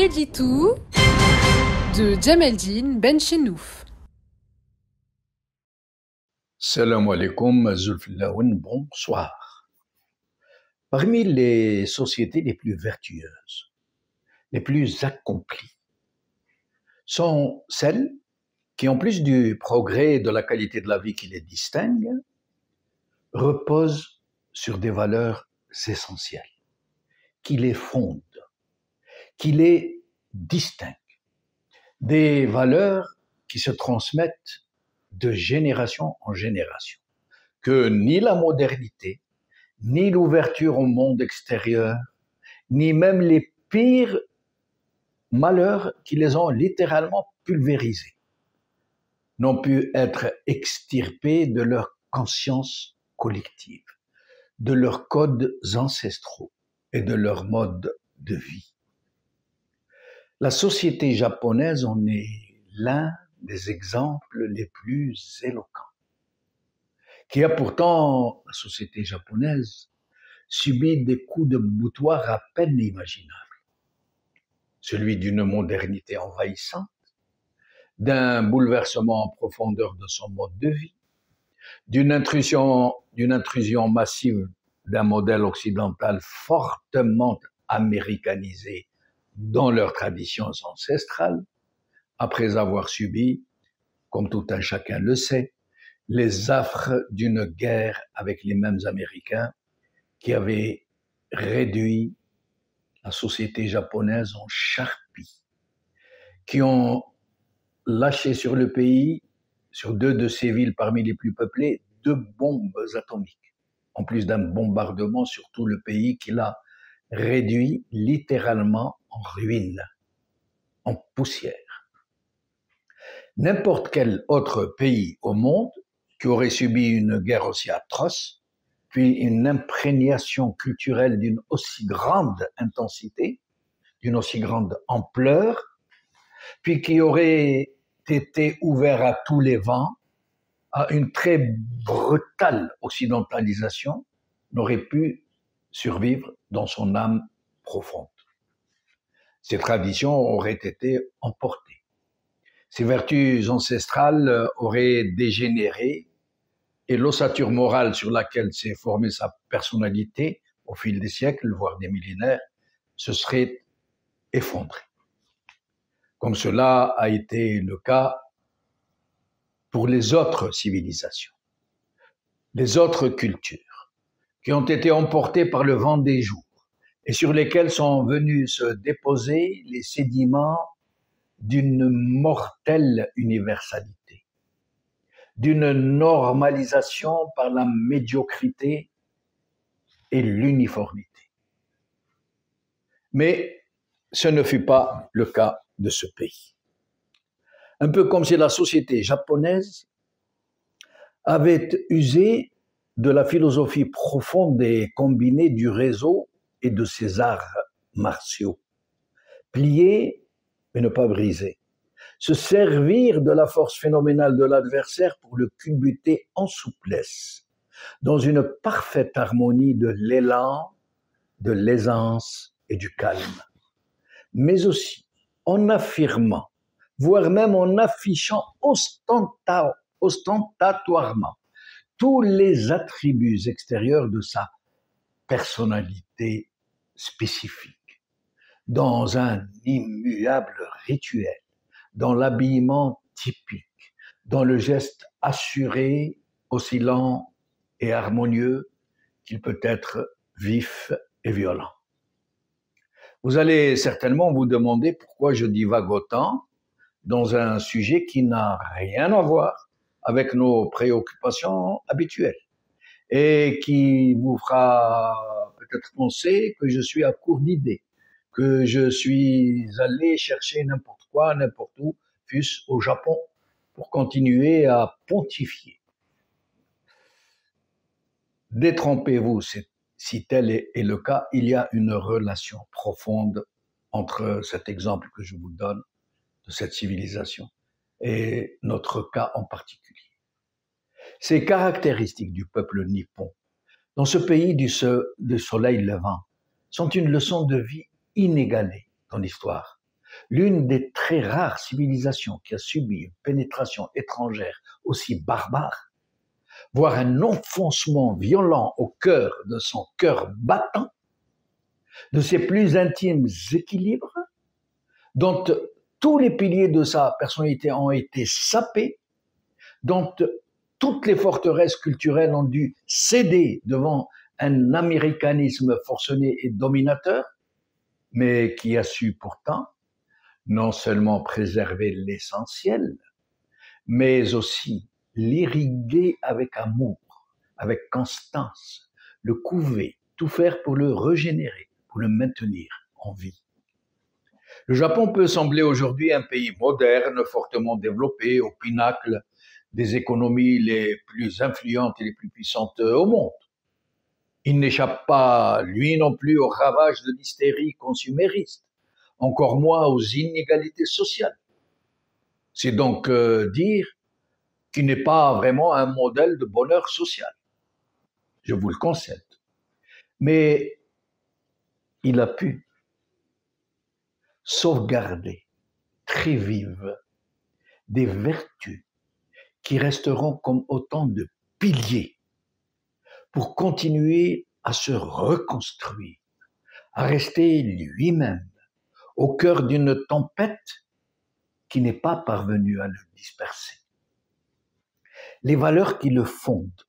L'édito de Djameldine Benchenouf. Salam alaikum, Zulfillaoun, bonsoir. Parmi les sociétés les plus vertueuses, les plus accomplies, sont celles qui, en plus du progrès et de la qualité de la vie qui les distinguent, reposent sur des valeurs essentielles, qui les fondent, qui les distinguent. Des valeurs qui se transmettent de génération en génération, que ni la modernité, ni l'ouverture au monde extérieur, ni même les pires malheurs qui les ont littéralement pulvérisés, n'ont pu être extirpés de leur conscience collective, de leurs codes ancestraux et de leur mode de vie. La société japonaise en est l'un des exemples les plus éloquents, qui a pourtant, la société japonaise, subi des coups de boutoir à peine imaginables. Celui d'une modernité envahissante, d'un bouleversement en profondeur de son mode de vie, d'une intrusion massive d'un modèle occidental fortement américanisé dans leurs traditions ancestrales, après avoir subi, comme tout un chacun le sait, les affres d'une guerre avec les mêmes Américains qui avaient réduit la société japonaise en charpie, qui ont lâché sur le pays, sur deux de ses villes parmi les plus peuplées, 2 bombes atomiques, en plus d'un bombardement sur tout le pays qui l'a réduit littéralement en ruine, en poussière. N'importe quel autre pays au monde qui aurait subi une guerre aussi atroce, puis une imprégnation culturelle d'une aussi grande intensité, d'une aussi grande ampleur, puis qui aurait été ouvert à tous les vents, à une très brutale occidentalisation, n'aurait pu survivre dans son âme profonde. Ses traditions auraient été emportées. Ses vertus ancestrales auraient dégénéré et l'ossature morale sur laquelle s'est formée sa personnalité au fil des siècles, voire des millénaires, se serait effondrée. Comme cela a été le cas pour les autres civilisations, les autres cultures, qui ont été emportées par le vent des jours et sur lesquelles sont venus se déposer les sédiments d'une mortelle universalité, d'une normalisation par la médiocrité et l'uniformité. Mais ce ne fut pas le cas de ce pays. Un peu comme si la société japonaise avait usé de la philosophie profonde et combinée du réseau et de ses arts martiaux. Plier mais ne pas briser. Se servir de la force phénoménale de l'adversaire pour le culbuter en souplesse, dans une parfaite harmonie de l'élan, de l'aisance et du calme. Mais aussi en affirmant, voire même en affichant ostentatoirement tous les attributs extérieurs de sa personnalité spécifique, dans un immuable rituel, dans l'habillement typique, dans le geste assuré, oscillant et harmonieux qu'il peut être vif et violent. Vous allez certainement vous demander pourquoi je divague autant dans un sujet qui n'a rien à voir avec nos préoccupations habituelles et qui vous fera peut-être penser que je suis à court d'idées, que je suis allé chercher n'importe quoi, n'importe où, fût-ce au Japon, pour continuer à pontifier. Détrompez-vous, si tel est le cas, il y a une relation profonde entre cet exemple que je vous donne de cette civilisation et notre cas en particulier. Ces caractéristiques du peuple nippon, dans ce pays du soleil levant, sont une leçon de vie inégalée dans l'histoire L'une des très rares civilisations qui a subi une pénétration étrangère aussi barbare, voire un enfoncement violent au cœur de son cœur battant, de ses plus intimes équilibres, dont tous les piliers de sa personnalité ont été sapés, dont toutes les forteresses culturelles ont dû céder devant un américanisme forcené et dominateur, mais qui a su pourtant non seulement préserver l'essentiel, mais aussi l'irriguer avec amour, avec constance, le couver, tout faire pour le régénérer, pour le maintenir en vie. Le Japon peut sembler aujourd'hui un pays moderne, fortement développé, au pinacle des économies les plus influentes et les plus puissantes au monde. Il n'échappe pas, lui non plus, aux ravages de l'hystérie consumériste, encore moins aux inégalités sociales. C'est donc dire qu'il n'est pas vraiment un modèle de bonheur social. Je vous le concède. Mais il a pu sauvegarder très vives des vertus qui resteront comme autant de piliers pour continuer à se reconstruire, à rester lui-même au cœur d'une tempête qui n'est pas parvenue à le disperser. Les valeurs qui le fondent,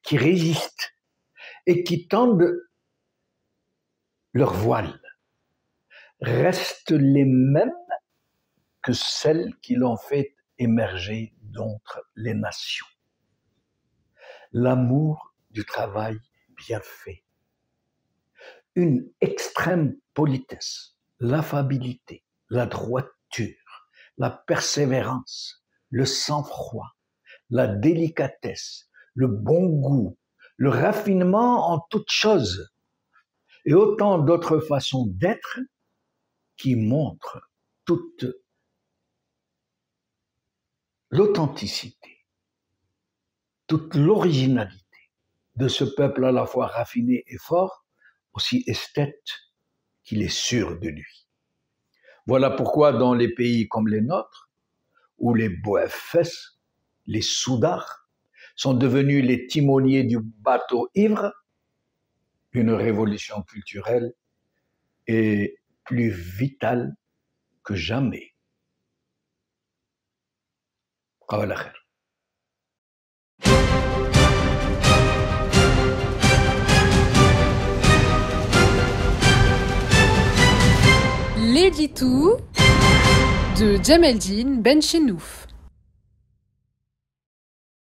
qui résistent et qui tendent leur voile restent les mêmes que celles qui l'ont fait émerger d'entre les nations. L'amour du travail bien fait, une extrême politesse, l'affabilité, la droiture, la persévérance, le sang-froid, la délicatesse, le bon goût, le raffinement en toutes choses, et autant d'autres façons d'être qui montrent toute l'authenticité, toute l'originalité de ce peuple à la fois raffiné et fort, aussi esthète qu'il est sûr de lui. Voilà pourquoi dans les pays comme les nôtres, où les Boefès, les Soudars, sont devenus les timoniers du bateau ivre, une révolution culturelle est plus vitale que jamais. L'édito de Djemeldine Benchenouf.